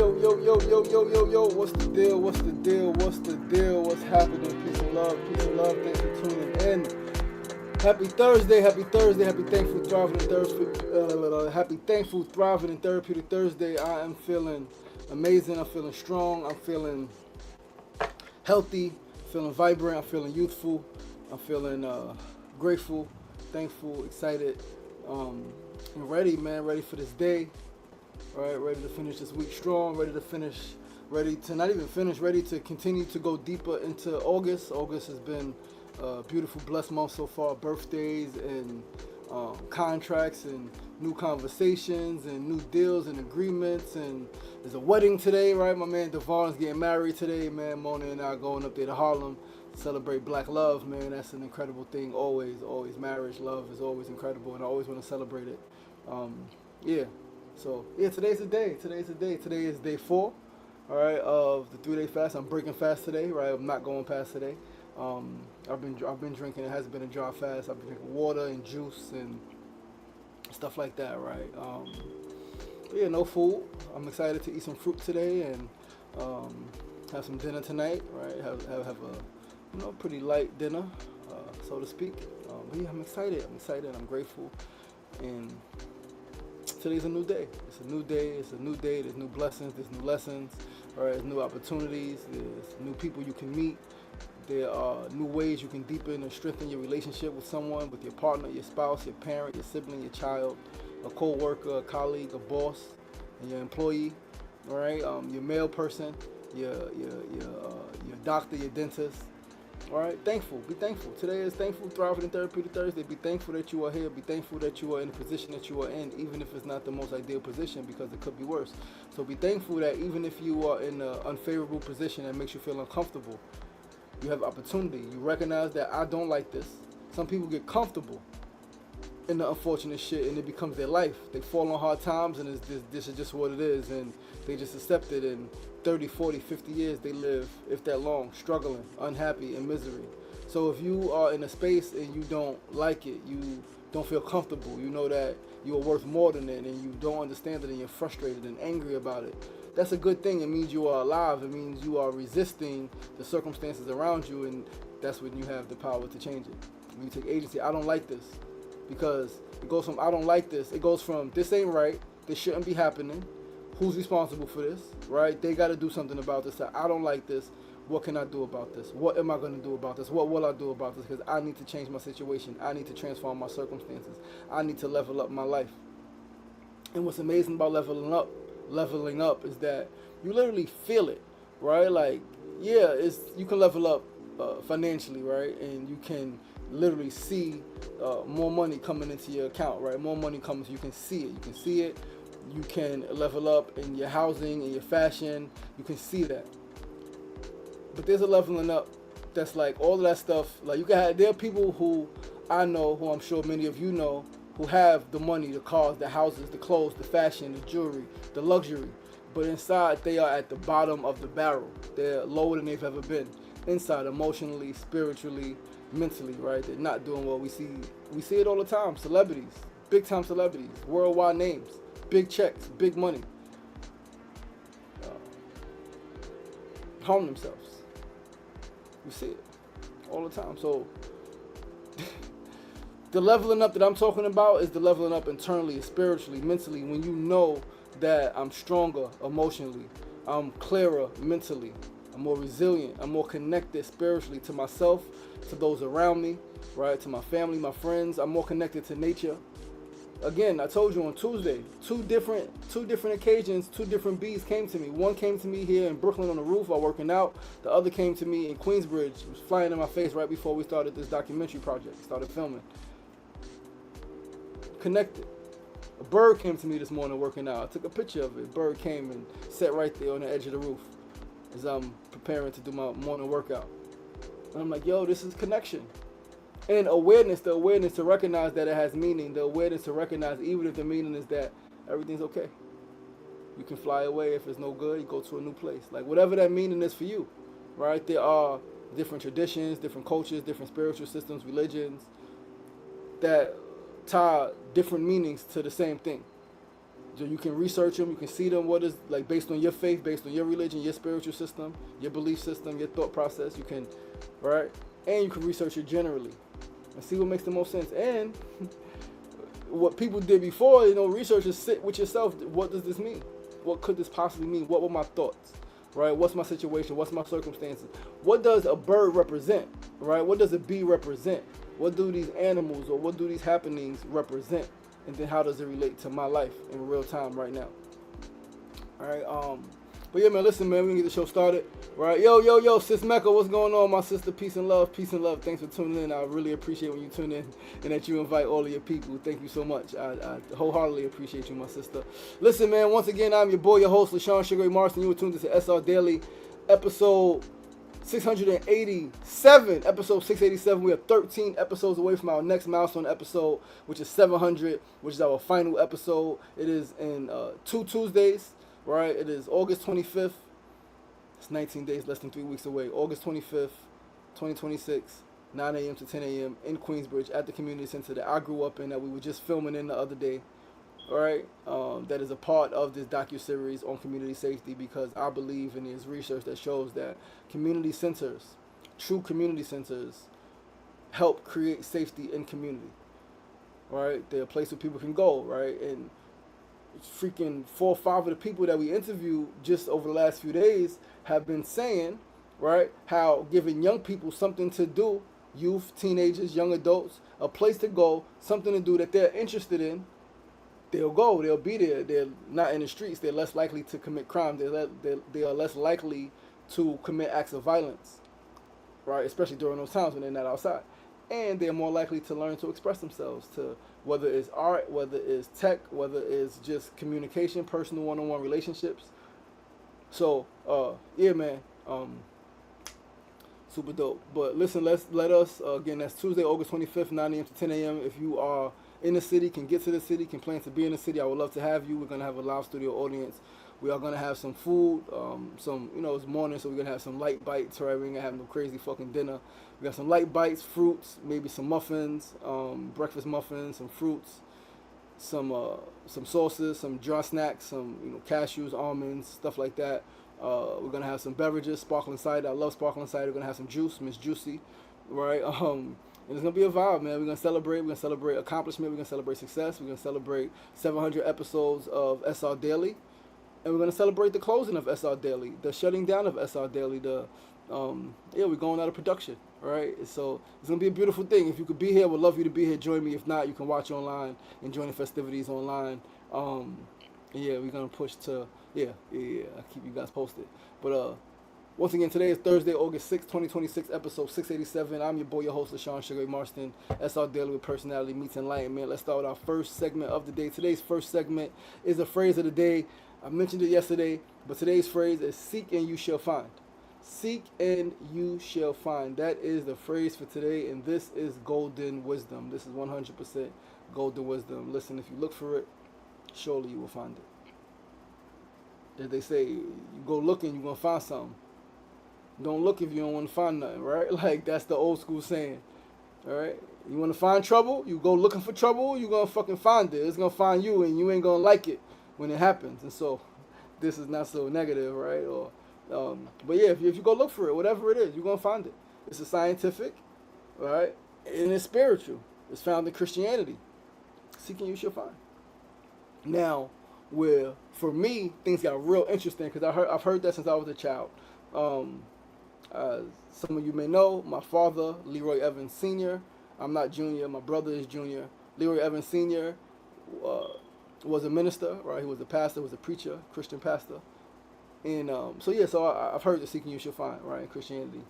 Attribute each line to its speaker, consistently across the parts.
Speaker 1: Yo, what's the deal? What's happening? Peace and love. Thanks for tuning in. Happy Thursday. Happy Thankful, Thriving and Therapeutic Thursday. I am feeling amazing. I'm feeling strong. I'm feeling healthy. Feeling vibrant. I'm feeling youthful. I'm feeling grateful, thankful, excited, and ready, man. Ready for this day. All right, ready to finish this week strong. Ready to not even finish. Ready to continue to go deeper into August. August has been a beautiful, blessed month so far. Birthdays and contracts and new conversations and new deals and agreements, and there's a wedding today, right? My man Devon's getting married today, man. Mona and I going up there to Harlem to celebrate Black love, man. That's an incredible thing. Always marriage, love is always incredible, and I always want to celebrate it. Today's the day. Today is day 4, all right, of the 3-day fast. I'm breaking fast today, right? I'm not going past today. I've been drinking. It hasn't been a dry fast. I've been drinking water and juice and stuff like that, right? No food. I'm excited to eat some fruit today and have some dinner tonight, right? Have a pretty light dinner, so to speak. I'm excited. I'm grateful, and today's a new day. It's a new day. There's new blessings. There's new lessons. All right. There's new opportunities. There's new people you can meet. There are new ways you can deepen and strengthen your relationship with someone, with your partner, your spouse, your parent, your sibling, your child, a co-worker, a colleague, a boss, and your employee. All right. Your mail person, your doctor, your dentist. All right, be thankful. Today is Thankful, Thriving, and Therapeutic Thursday. Be thankful that you are here. Be thankful that you are in the position that you are in, even if it's not the most ideal position, because it could be worse. So be thankful that even if you are in an unfavorable position that makes you feel uncomfortable, you have opportunity. You recognize that I don't like this. Some people get comfortable in the unfortunate shit, and it becomes their life. They fall on hard times, and this is just what it is, and they just accept it. And 30, 40, 50 years they live, if that long, struggling, unhappy, in misery. So if you are in a space and you don't like it, you don't feel comfortable, you know that you are worth more than it, and you don't understand it, and you're frustrated and angry about it, that's a good thing. It means you are alive. It means you are resisting the circumstances around you, and that's when you have the power to change it. When you take agency, I don't like this, because it goes from I don't like this, it goes from this ain't right, this shouldn't be happening, who's responsible for this, right? They got to do something about this. I don't like this. What can I do about this? What am I going to do about this? What will I do about this? Because I need to change my situation. I need to transform my circumstances. I need to level up my life. And what's amazing about leveling up is that you literally feel it, right? Like, you can level up financially, right? And you can literally see more money coming into your account, right? More money comes, you can see it. You can level up in your housing, in your fashion. You can see that. But there's a leveling up that's like all of that stuff. Like there are people who I know, who I'm sure many of you know, who have the money, the cars, the houses, the clothes, the fashion, the jewelry, the luxury. But inside, they are at the bottom of the barrel. They're lower than they've ever been. Inside, emotionally, spiritually, mentally, right? They're not doing what we see. We see it all the time. Celebrities, big time celebrities, worldwide names. Big checks, big money, harm themselves. You see it all the time. So the leveling up that I'm talking about is the leveling up internally, spiritually, mentally, when you know that I'm stronger emotionally, I'm clearer mentally, I'm more resilient, I'm more connected spiritually to myself, to those around me, right, to my family, my friends. I'm more connected to nature. Again, I told you on Tuesday, two different occasions, 2 different bees came to me. One came to me here in Brooklyn on the roof while working out. The other came to me in Queensbridge. It was flying in my face right before we started this documentary project, started filming. Connected. A bird came to me this morning working out. I took a picture of it. A bird came and sat right there on the edge of the roof as I'm preparing to do my morning workout. And I'm like, yo, this is connection. And awareness, the awareness to recognize that it has meaning, the awareness to recognize even if the meaning is that everything's okay. You can fly away if it's no good, you go to a new place. Like whatever that meaning is for you, right? There are different traditions, different cultures, different spiritual systems, religions that tie different meanings to the same thing. So you can research them, you can see them, what is, like, based on your faith, based on your religion, your spiritual system, your belief system, your thought process. You can, right? And you can research it generally and see what makes the most sense. And what people did before, researchers sit with yourself. What does this mean? What could this possibly mean? What were my thoughts? Right? What's my situation? What's my circumstances? What does a bird represent? Right? What does a bee represent? What do these animals or what do these happenings represent? And then how does it relate to my life in real time right now? All right. But yeah, man, listen, man, we can get the show started. Right? Yo, Sis Mecca, what's going on, my sister? Peace and love, peace and love. Thanks for tuning in. I really appreciate when you tune in and that you invite all of your people. Thank you so much. I wholeheartedly appreciate you, my sister. Listen, man, once again, I'm your boy, your host, LaShawn Sugar Ray Marston. You were tuned to SR Daily, episode 687. Episode 687. We are 13 episodes away from our next milestone episode, which is 700, which is our final episode. It is in 2 Tuesdays. Right, it is August 25th. It's 19 days, less than 3 weeks away. August 25th, 2026, 9 a.m. to 10 a.m. in Queensbridge at the community center that I grew up in, that we were just filming in the other day. All right, that is a part of this docuseries on community safety, because I believe in this research that shows that community centers, true community centers, help create safety in community. Right, they're a place where people can go. Right, and freaking 4 or 5 of the people that we interviewed just over the last few days have been saying, right, how giving young people something to do, youth, teenagers, young adults, a place to go, something to do that they're interested in, they'll go, they'll be there. They're not in the streets. They're less likely to commit crime. They are less likely to commit acts of violence, right, especially during those times when they're not outside. And they're more likely to learn to express themselves, to whether it's art, whether it's tech, whether it's just communication, personal one-on-one relationships. So, yeah, man, super dope. But listen, let us, again, that's Tuesday, August 25th, 9 a.m. to 10 a.m. If you are in the city, can get to the city, can plan to be in the city, I would love to have you. We're going to have a live studio audience. We are going to have some food, it's morning, so we're going to have some light bites, right? We're going to have no crazy fucking dinner. We got some light bites, fruits, maybe some muffins, breakfast muffins, some fruits, some sauces, some dry snacks, some, cashews, almonds, stuff like that. We're going to have some beverages, sparkling cider. I love sparkling cider. We're going to have some juice, Miss Juicy, right? And it's going to be a vibe, man. We're going to celebrate. We're going to celebrate accomplishment. We're going to celebrate success. We're going to celebrate 700 episodes of SR Daily. And we're going to celebrate the closing of SR Daily, the shutting down of SR Daily, we're going out of production, right? So it's going to be a beautiful thing. If you could be here, we'd love you to be here. Join me. If not, you can watch online and join the festivities online. We're going to push to, I'll keep you guys posted. But once again, today is Thursday, August 6th, 2026, episode 687. I'm your boy, your host, LaShawn Sugar Ray Marston, SR Daily with Personality Meets Enlightenment. Let's start with our first segment of the day. Today's first segment is a phrase of the day. I mentioned it yesterday, but today's phrase is seek and you shall find. Seek and you shall find. That is the phrase for today, and this is golden wisdom. This is 100% golden wisdom. Listen, if you look for it, surely you will find it. As they say, you go looking, you're going to find something. Don't look if you don't want to find nothing, right? Like, that's the old school saying, all right? You want to find trouble? You go looking for trouble, you're going to fucking find it. It's going to find you, and you ain't going to like it when it happens. And so this is not so negative, right? But yeah, if you go look for it, whatever it is, you're going to find it. It's a scientific, right? And it's spiritual. It's found in Christianity. Seeking you shall find. Now, where for me, things got real interesting, because I've heard that since I was a child. Some of you may know, my father, Leroy Evans Sr., I'm not junior, my brother is junior. Leroy Evans Sr., was a minister, right? He was a pastor, was a preacher, Christian pastor. And so I've heard that seeking you shall find, right, in Christianity.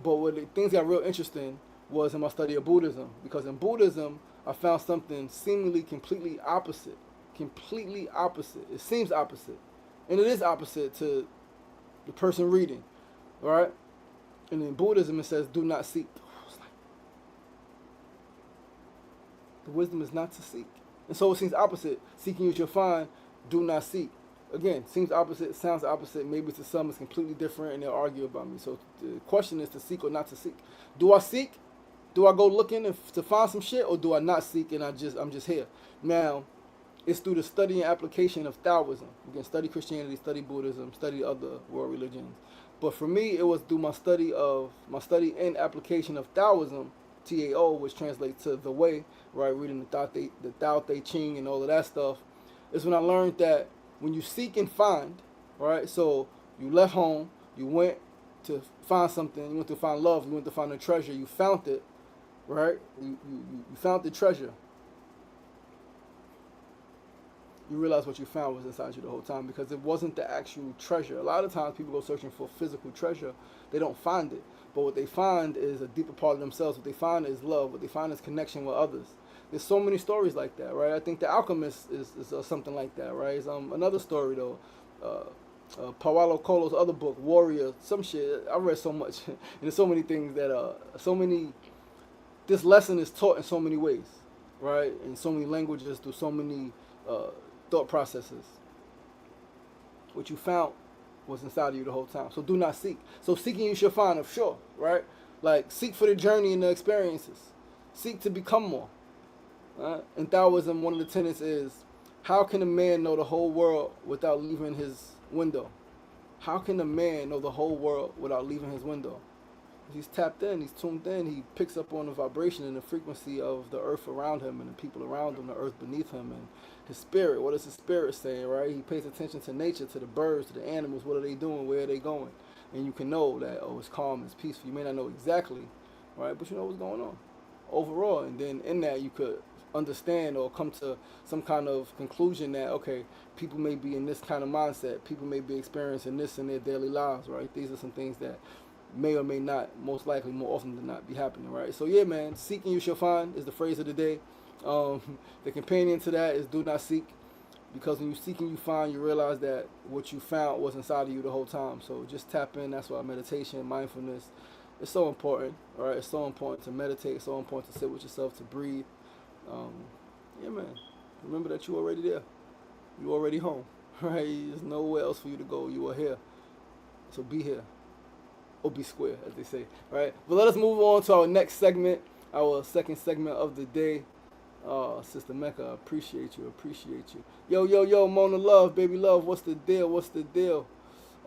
Speaker 1: But things got real interesting was in my study of Buddhism, because in Buddhism, I found something seemingly completely opposite. Completely opposite. It seems opposite. And it is opposite to the person reading, right? And in Buddhism, it says, do not seek. The wisdom is not to seek. And so it seems opposite. Seeking you shall find, do not seek. Again, seems opposite, sounds opposite. Maybe to some it's completely different, and they'll argue about me. So the question is to seek or not to seek. Do I seek? Do I go looking to find some shit, or do I not seek and I'm just here? Now, It's through the study and application of Taoism. You can study Christianity, study Buddhism, study other world religions. But for me, it was through my study and application of Taoism, Tao, which translates to the way, right? Reading the Tao Te Ching and all of that stuff, is when I learned that when you seek and find, right? So you left home, you went to find something, you went to find love, you went to find a treasure, you found it, right? You found the treasure. You realize what you found was inside you the whole time, because it wasn't the actual treasure. A lot of times people go searching for physical treasure, they don't find it. But what they find is a deeper part of themselves. What they find is love. What they find is connection with others. There's so many stories like that, right? I think The Alchemist is something like that, right? It's, another story though. Paulo Coelho's other book, Warrior, some shit. I read so much, and there's so many things that this lesson is taught in so many ways, right? In so many languages, through so many thought processes. What you found was inside of you the whole time. So do not seek. So seeking you shall find, of sure, right? Like, seek for the journey and the experiences. Seek to become more. Right? In Taoism, one of the tenets is, how can a man know the whole world without leaving his window? How can a man know the whole world without leaving his window? He's tapped in, he's tuned in, he picks up on the vibration and the frequency of the earth around him and the people around him, the earth beneath him, and his spirit. What is his spirit saying, right? He pays attention to nature, to the birds, to the animals. What are they doing? Where are they going? And you can know that, oh, it's calm, it's peaceful. You may not know exactly, right? But you know what's going on overall. And then in that, you could understand or come to some kind of conclusion that, okay, people may be in this kind of mindset. People may be experiencing this in their daily lives, right? These are some things that may or may not, most likely, more often than not, be happening, right? So yeah, man, seeking you shall find is the phrase of the day. The companion to that is do not seek, because when you seek and you find, you realize that what you found was inside of you the whole time. So just tap in. That's why meditation, mindfulness, is so important, all right? It's so important to meditate. It's so important to sit with yourself, to breathe. Yeah, man, remember that you're already there. You're already home, right? There's nowhere else for you to go. You are here. So be here. Or be square, as they say, right? But let us move on to our next segment, our second segment of the day. Sister Mecca, I appreciate you. Yo, Mona Love, baby love, what's the deal?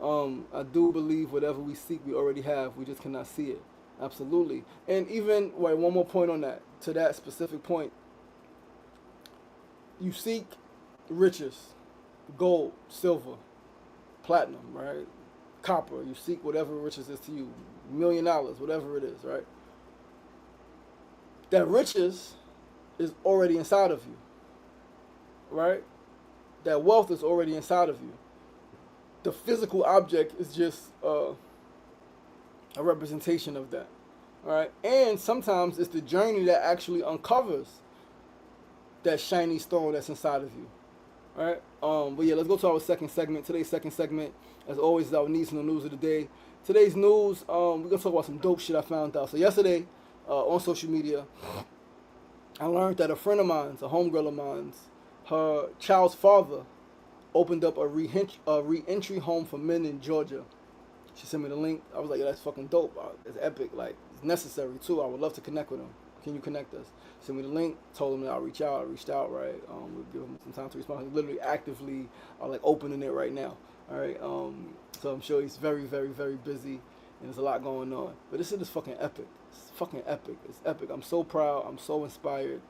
Speaker 1: I do believe whatever we seek, we already have. We just cannot see it. Absolutely. And even, wait, one more point on that. To that specific point, you seek riches, gold, silver, platinum, right? Copper. You seek whatever riches is to you, $1 million, whatever it is, right? That riches is already inside of you, right? That wealth is already inside of you. The physical object is just a representation of that, all right? And sometimes it's the journey that actually uncovers that shiny stone that's inside of you, all right? But yeah, let's go to our second segment. Today's second segment, as always, is our news and the news of the day. Today's news, we're going to talk about some dope shit I found out. So yesterday, on social media, I learned that a friend of mine's, a homegirl of mine's, her child's father opened up a re-entry home for men in Georgia. She sent me the link. I was like, yeah, that's fucking dope. It's epic. Like, it's necessary, too. I would love to connect with him. Can you connect us? Sent me the link. Told him that I'll reach out. I reached out, right? We'll give him some time to respond. He's literally actively like opening it right now. All right. So I'm sure he's very, very, very busy, and there's a lot going on. But this shit is fucking epic. It's fucking epic. It's epic. I'm so proud. I'm so inspired.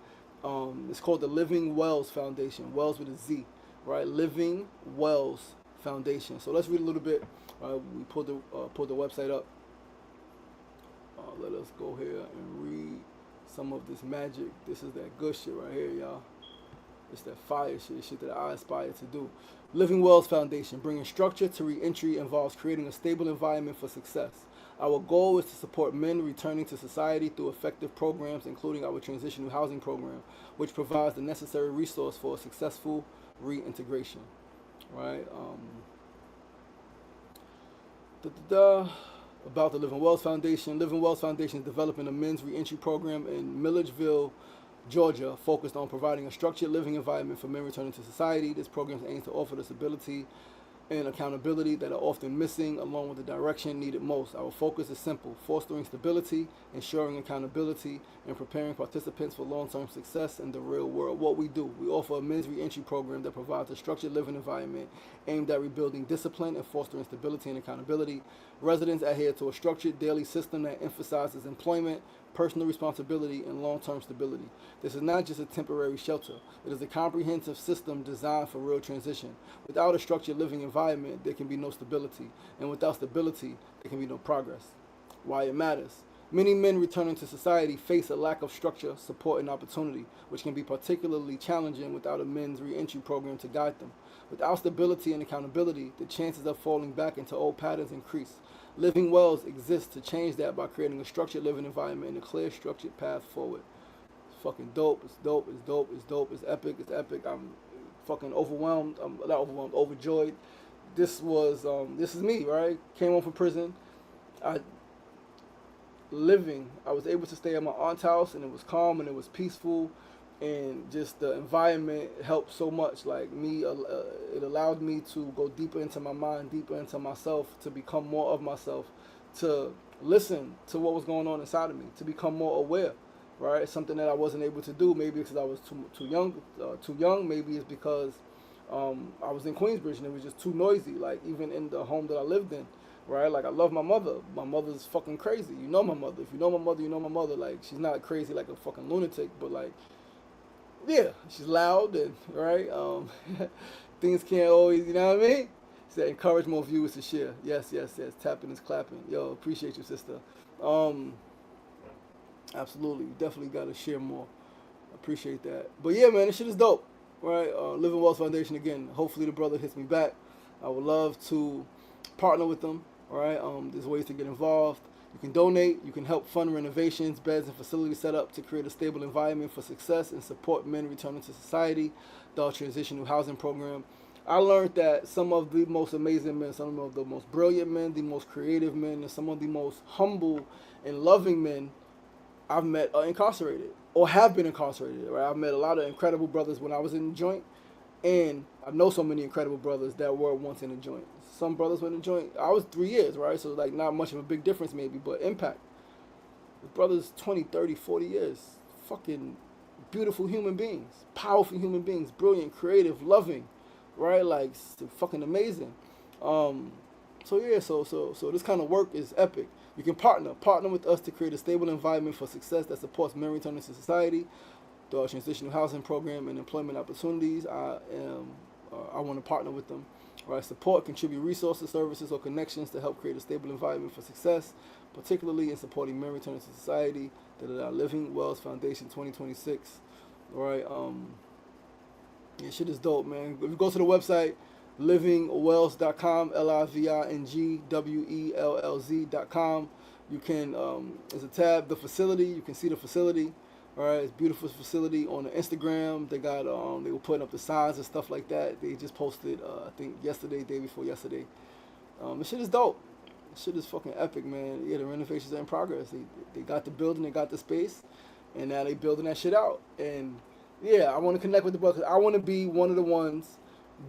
Speaker 1: It's called the Living Wells Foundation. Wells with a Z, right? Living Wells Foundation. So let's read a little bit. We pulled the website up. Let us go here and read some of this magic. This is that good shit right here, y'all. It's that fire shit that I aspire to do. Living Wells Foundation, bringing structure to re-entry, involves creating a stable environment for success. Our goal is to support men returning to society through effective programs, including our transitional housing program, which provides the necessary resource for a successful reintegration. Right? About the Living Wells Foundation. Living Wells Foundation is developing a men's reentry program in Milledgeville, Georgia, focused on providing a structured living environment for men returning to society. This program aims to offer the stability and accountability that are often missing, along with the direction needed most. Our focus is simple: fostering stability, ensuring accountability, and preparing participants for long-term success in the real world. What we do, we offer a men's re-entry program that provides a structured living environment aimed at rebuilding discipline and fostering stability and accountability. Residents adhere to a structured daily system that emphasizes employment, personal responsibility, and long-term stability. This is not just a temporary shelter. It is a comprehensive system designed for real transition. Without a structured living environment, there can be no stability. And without stability, there can be no progress. Why it matters. Many men returning to society face a lack of structure, support, and opportunity, which can be particularly challenging without a men's re-entry program to guide them. Without stability and accountability, the chances of falling back into old patterns increase. Living Wells exists to change that by creating a structured living environment and a clear, structured path forward. It's fucking dope. It's dope. It's dope. It's dope. It's epic. It's epic. I'm fucking overwhelmed. I'm not overwhelmed. Overjoyed. This is me, right? Came home from prison. I was able to stay at my aunt's house, and it was calm and it was peaceful, and just the environment helped so much. Like it allowed me to go deeper into my mind, deeper into myself, to become more of myself, to listen to what was going on inside of me, to become more aware. Right, something that I wasn't able to do, maybe because I was too young. Maybe it's because I was in Queensbridge and it was just too noisy. Like even in the home that I lived in. Right, like I love my mother. My mother's fucking crazy. You know my mother. If you know my mother, you know my mother. Like she's not crazy like a fucking lunatic, but like, yeah, she's loud and right. Things can't always, you know what I mean. Said encourage more viewers to share. Yes, yes, yes. Tapping is clapping. Yo, appreciate you, sister. Absolutely, definitely got to share more. Appreciate that. But yeah, man, this shit is dope. Right, Living Wealth Foundation again. Hopefully the brother hits me back. I would love to partner with them. All right, there's ways to get involved. You can donate. You can help fund renovations, beds, and facility setup to create a stable environment for success and support men returning to society. The transitional housing program. I learned that some of the most amazing men, some of the most brilliant men, the most creative men, and some of the most humble and loving men I've met are incarcerated or have been incarcerated. Right, I've met a lot of incredible brothers when I was in the joint, and I know so many incredible brothers that were once in the joint. Some brothers went in the joint. I was 3 years, right? So, like, not much of a big difference maybe, but impact. The brothers 20, 30, 40 years. Fucking beautiful human beings. Powerful human beings. Brilliant, creative, loving, right? Like, fucking amazing. So this kind of work is epic. You can partner with us to create a stable environment for success that supports men returning to society through our transitional housing program and employment opportunities. I want to partner with them. Right, support, contribute resources, services, or connections to help create a stable environment for success, particularly in supporting men returning to society. Living Wells Foundation 2026. All right, yeah, shit is dope, man. If you go to the website, livingwells.com, livingwells.com, you can, there's a tab, the facility, you can see the facility. All right, it's a beautiful facility on the Instagram. They got they were putting up the signs and stuff like that. They just posted, I think yesterday, day before yesterday. This shit is dope. This shit is fucking epic, man. Yeah, the renovations are in progress. They got the building, they got the space, and now they building that shit out. And yeah, I want to connect with the brothers. I want to be one of the ones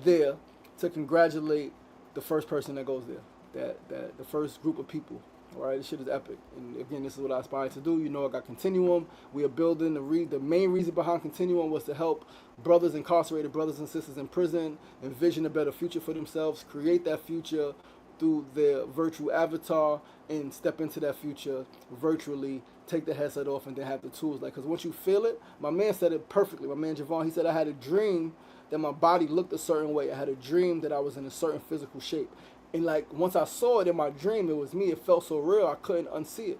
Speaker 1: there to congratulate the first person that goes there. That the first group of people. All right, this shit is epic. And again, this is what I aspire to do. You know, I got Continuum. We are building the main reason behind Continuum was to help brothers incarcerated, brothers and sisters in prison, envision a better future for themselves, create that future through their virtual avatar, and step into that future virtually, take the headset off, and then have the tools. Like, because once you feel it, my man said it perfectly. My man Javon, he said, I had a dream that my body looked a certain way. I had a dream that I was in a certain physical shape. And like, once I saw it in my dream, it was me. It felt so real, I couldn't unsee it.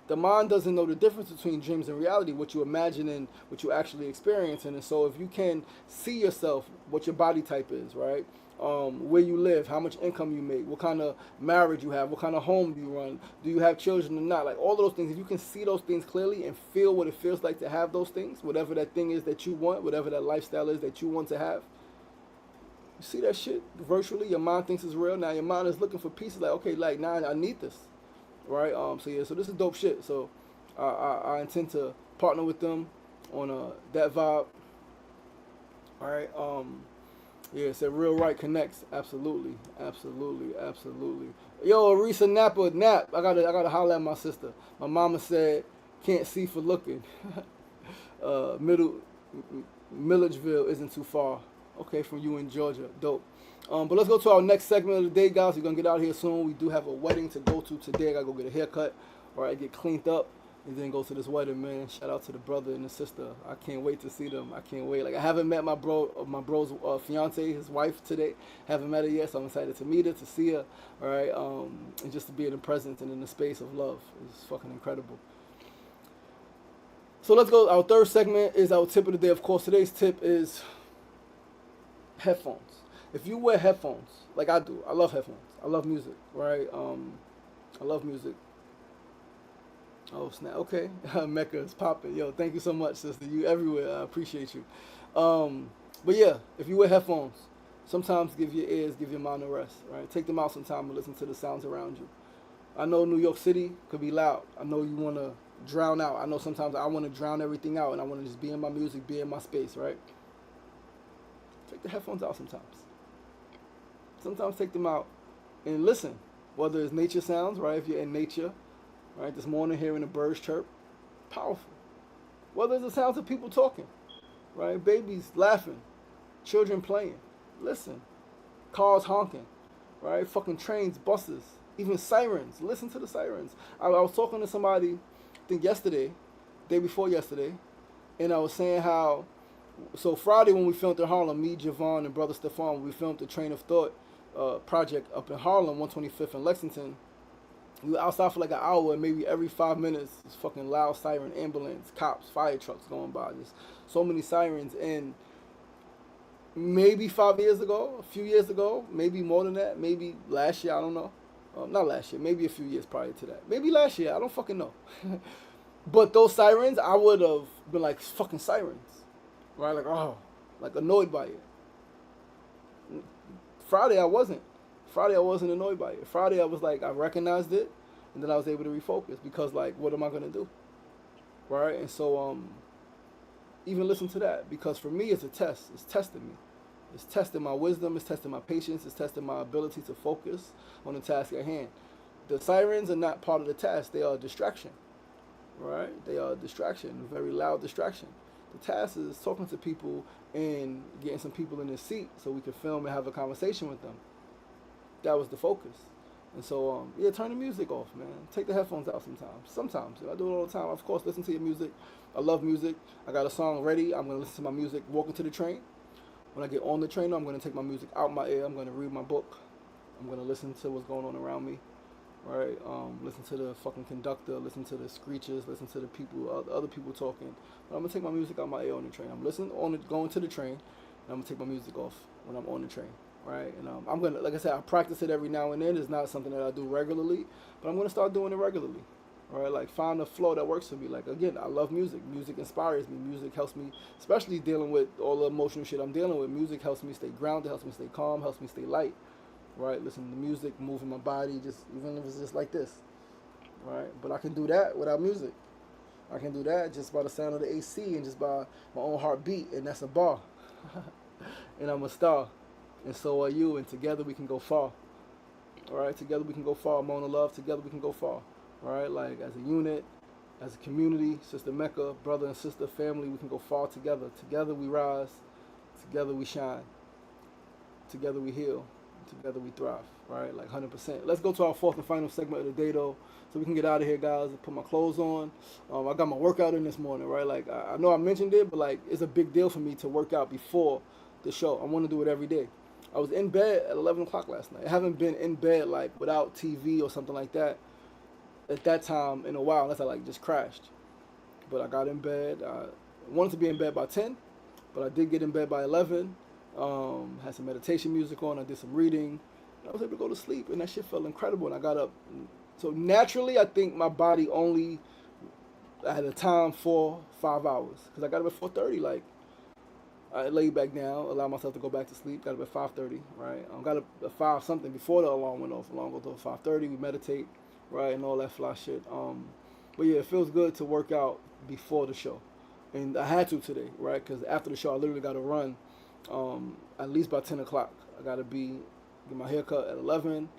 Speaker 1: The mind doesn't know the difference between dreams and reality, what you imagine and what you actually experience. And so if you can see yourself, what your body type is, right? Where you live, how much income you make, what kind of marriage you have, what kind of home do you run, do you have children or not? Like, all of those things, if you can see those things clearly and feel what it feels like to have those things, whatever that thing is that you want, whatever that lifestyle is that you want to have, you see that shit virtually, your mind thinks it's real. Now your mind is looking for pieces like, okay, like, now I need this, right? So yeah, so this is dope shit. So I intend to partner with them on that vibe. All right. Yeah, it said real right connects. Absolutely, absolutely, absolutely. Yo, Arisa Napa Nap. I gotta holler at my sister. My mama said can't see for looking. Middle Milledgeville isn't too far. Okay, from you in Georgia. Dope. But let's go to our next segment of the day, guys. We're gonna get out of here soon. We do have a wedding to go to today. I gotta go get a haircut, or I get cleaned up, and then go to this wedding, man. Shout out to the brother and the sister. I can't wait to see them. I can't wait. Like I haven't met my bro's fiance, his wife today. Haven't met her yet, so I'm excited to meet her, to see her. All right, and just to be in the presence and in the space of love is fucking incredible. So let's go. Our third segment is our tip of the day. Of course, today's tip is headphones. If you wear headphones, like I do, I love headphones. I love music, right? I love music. Oh snap! Okay, Mecca is popping. Yo, thank you so much, sister. You everywhere. I appreciate you. But yeah, if you wear headphones, sometimes give your ears, give your mind a rest. Right? Take them out sometime and listen to the sounds around you. I know New York City could be loud. I know you want to drown out. I know sometimes I want to drown everything out and I want to just be in my music, be in my space, right? Take the headphones out sometimes. Sometimes take them out and listen. Whether it's nature sounds, right? If you're in nature, right? This morning hearing the birds chirp, powerful. Whether it's the sounds of people talking, right? Babies laughing, children playing, listen. Cars honking, right? Fucking trains, buses, even sirens. Listen to the sirens. I was talking to somebody, I think yesterday, day before yesterday, and I was saying how, so Friday when we filmed in Harlem, me, Javon, and brother Stefan, we filmed the Train of Thought project up in Harlem, 125th and Lexington. We were outside for like an hour, and maybe every 5 minutes, this fucking loud siren, ambulance, cops, fire trucks going by. Just so many sirens. And maybe 5 years ago, a few years ago, maybe more than that, maybe last year, I don't know. Not last year, maybe a few years prior to that. Maybe last year, I don't fucking know. But those sirens, I would have been like, fucking sirens. Right? Like, oh, like annoyed by it. Friday, I wasn't. Friday, I wasn't annoyed by it. Friday, I was like, I recognized it, and then I was able to refocus because, like, what am I gonna do, right? And so, even listen to that because for me, it's a test. It's testing me. It's testing my wisdom. It's testing my patience. It's testing my ability to focus on the task at hand. The sirens are not part of the task. They are a distraction, right? They are a distraction, a very loud distraction. The task is talking to people and getting some people in their seat so we can film and have a conversation with them. That was the focus. And so, yeah, turn the music off, man. Take the headphones out sometimes. Sometimes. I do it all the time. Of course, listen to your music. I love music. I got a song ready. I'm going to listen to my music walking to the train. When I get on the train, I'm going to take my music out my ear. I'm going to read my book. I'm going to listen to what's going on around me. Right? Listen to the fucking conductor. Listen to the screeches. Listen to the people, other people talking. But I'm going to take my music out my ear on the train. I'm listening on it, going to the train. And I'm going to take my music off when I'm on the train. Right, and I'm gonna, like I said, I practice it every now and then. It's not something that I do regularly, but I'm gonna start doing it regularly. All right, like find a flow that works for me. Like again, I love music. Music inspires me. Music helps me, especially dealing with all the emotional shit I'm dealing with. Music helps me stay grounded, helps me stay calm, helps me stay light. Right, listen to music, moving my body, just even if it's just like this. Right, but I can do that without music. I can do that just by the sound of the AC and just by my own heartbeat, and that's a bar. And I'm a star. And so are you, and together we can go far. All right, together we can go far. Mona Love, together we can go far. All right, like as a unit, as a community, Sister Mecca, brother and sister, family, we can go far together. Together we rise, together we shine, together we heal, together we thrive. Right, like 100%. Let's go to our fourth and final segment of the day, though, so we can get out of here, guys. Put my clothes on. I got my workout in this morning, right? Like I know I mentioned it, but like it's a big deal for me to work out before the show. I want to do it every day. I was in bed at 11 o'clock last night. I haven't been in bed like without TV or something like that at that time in a while, unless I like just crashed. But I got in bed. I wanted to be in bed by 10, but I did get in bed by 11. Had some meditation music on. I did some reading. I was able to go to sleep, and that shit felt incredible. And I got up. So naturally, I think my body only I had a time for 5 hours because I got up at 4:30. Like I laid back down, allowed myself to go back to sleep. Got up at 5:30, right? Got up at 5 something before the alarm went off. Alarm goes off at 5:30. We meditate, right, and all that fly shit. But yeah, it feels good to work out before the show, and I had to today, right? Because after the show, I literally got to run at least by 10 o'clock. I got to get my haircut at 11,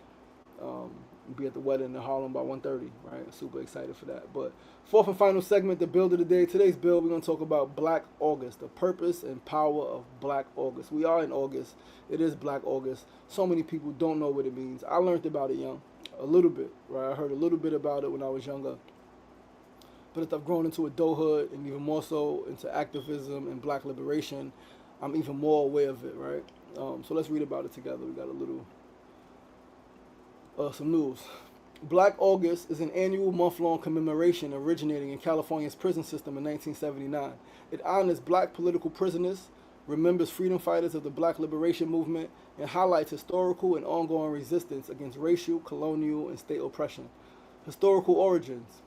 Speaker 1: um, be at the wedding in Harlem by 1:30, right? Super excited for that. But fourth and final segment, the build of the day. Today's build, we're going to talk about Black August, the purpose and power of Black August. We are in August. It is Black August. So many people don't know what it means. I learned about it young, a little bit, right? I heard a little bit about it when I was younger. But as I've grown into adulthood and even more so into activism and Black liberation, I'm even more aware of it, right? So let's read about it together. We got a little some news. Black August is an annual month-long commemoration originating in California's prison system in 1979. It honors Black political prisoners, remembers freedom fighters of the Black liberation movement, and highlights historical and ongoing resistance against racial, colonial, and state oppression. Historical origins.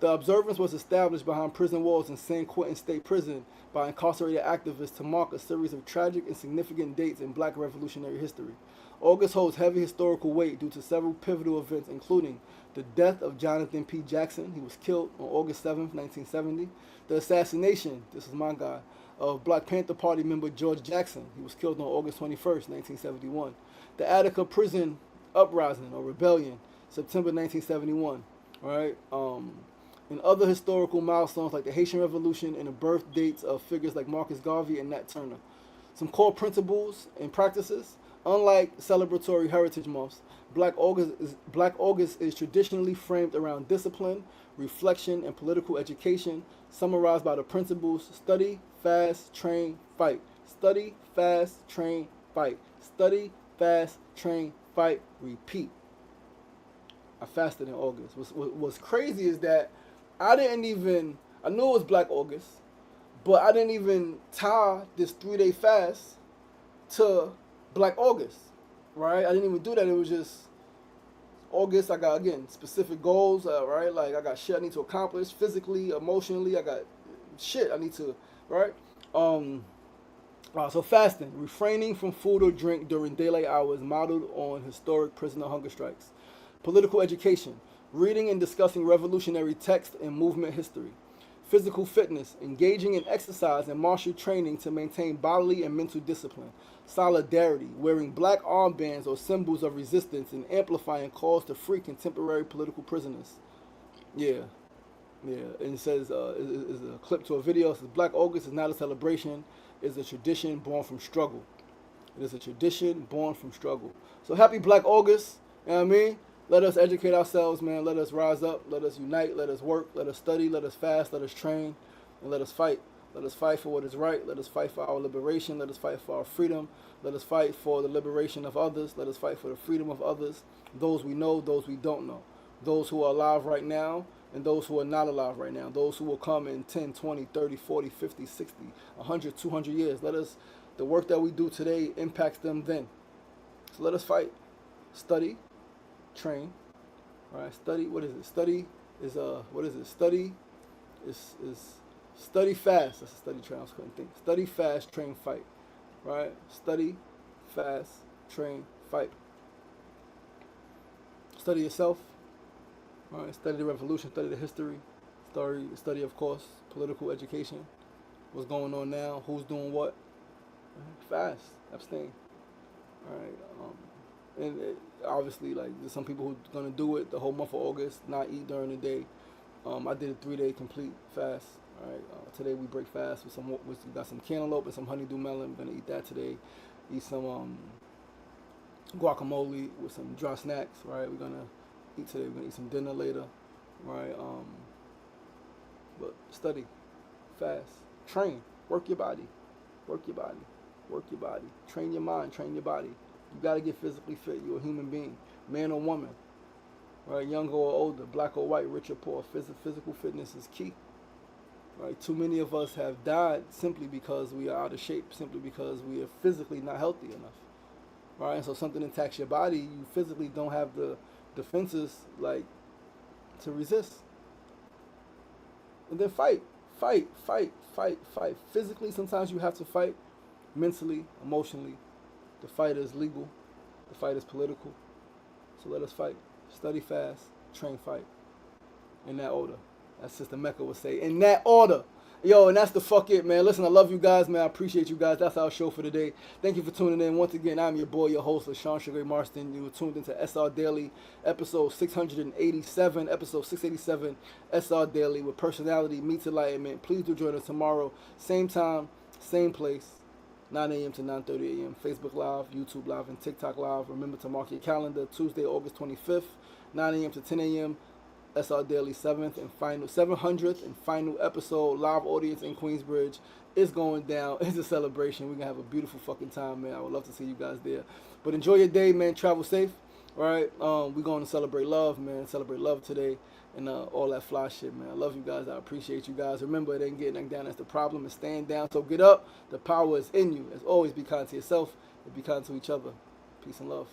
Speaker 1: The observance was established behind prison walls in San Quentin State Prison by incarcerated activists to mark a series of tragic and significant dates in Black revolutionary history. August holds heavy historical weight due to several pivotal events, including the death of Jonathan P. Jackson. He was killed on August 7th, 1970. The assassination, this is my guy, of Black Panther Party member George Jackson. He was killed on August 21st, 1971. The Attica Prison Uprising or Rebellion, September 1971. All right. And other historical milestones like the Haitian Revolution and the birth dates of figures like Marcus Garvey and Nat Turner. Some core principles and practices. Unlike celebratory heritage months, Black August is traditionally framed around discipline, reflection, and political education, summarized by the principles study, fast, train, fight. Study, fast, train, fight. Study, fast, train, fight, repeat. I fasted in August. What's crazy is that I knew it was Black August, but I didn't even tie this 3-day fast to Black August, right? I didn't even do that. It was just August. I got, again, specific goals, right? Like I got shit I need to accomplish physically, emotionally. I got shit I need to, right? So fasting, refraining from food or drink during daylight hours modeled on historic prisoner hunger strikes. Political education, reading and discussing revolutionary text and movement history. Physical fitness, engaging in exercise and martial training to maintain bodily and mental discipline. Solidarity, wearing Black armbands or symbols of resistance and amplifying calls to free contemporary political prisoners. Yeah. And it says, is a clip to a video. It says, Black August is not a celebration. It's a tradition born from struggle. It is a tradition born from struggle. So happy Black August. You know what I mean? Let us educate ourselves, man. Let us rise up. Let us unite. Let us work. Let us study. Let us fast. Let us train. And let us fight. Let us fight for what is right. Let us fight for our liberation. Let us fight for our freedom. Let us fight for the liberation of others. Let us fight for the freedom of others. Those we know, those we don't know. Those who are alive right now and those who are not alive right now. Those who will come in 10, 20, 30, 40, 50, 60, 100, 200 years. The work that we do today impacts them then. So let us fight. Study. Train, right? Study. What is it? Study is what is it? Study is study fast. That's a study train. I couldn't think. Study fast, train, fight, right? Study fast, train, fight. Study yourself, right? Study the revolution. Study the history. Study, of course, political education. What's going on now? Who's doing what? Fast. Abstain. All right. Obviously, like, there's some people who are gonna do it the whole month of August, not eat during the day. I did a 3-day complete fast. All right, today we break fast with we got some cantaloupe and some honeydew melon. We're gonna eat that today. Eat some guacamole with some dry snacks. Right, we're gonna eat today. We're gonna eat some dinner later. Right, but study, fast, train, work your body, work your body, work your body. Train your mind, train your body. You got to get physically fit. You're a human being, man or woman, right? Younger or older, black or white, rich or poor. Physical fitness is key, right? Too many of us have died simply because we are out of shape, simply because we are physically not healthy enough, right? And so something attacks your body, you physically don't have the defenses, like, to resist. And then fight. Physically, sometimes you have to fight. Mentally, emotionally. The fight is legal. The fight is political. So let us fight. Study fast. Train, fight. In that order. As Sister Mecca would say. In that order. Yo, and that's the fuck it, man. Listen, I love you guys, man. I appreciate you guys. That's our show for today. Thank you for tuning in. Once again, I'm your boy, your host, LaShawn Sugar Marston. You were tuned into SR Daily, episode 687. Episode 687, SR Daily, with personality meets enlightenment. Please do join us tomorrow. Same time, same place. 9 a.m. to 9:30 a.m. Facebook Live, YouTube Live, and TikTok Live. Remember to mark your calendar. Tuesday, August 25th, 9 a.m. to 10 a.m. SR Daily 700th and final episode, live audience in Queensbridge. It's going down. It's a celebration. We're going to have a beautiful fucking time, man. I would love to see you guys there. But enjoy your day, man. Travel safe. All right? We're going to celebrate love, man. Celebrate love today and all that fly shit, man. I love you guys. I appreciate you guys. Remember, it ain't getting down. That's the problem. It's staying down. So get up. The power is in you. As always, be kind to yourself and be kind to each other. Peace and love.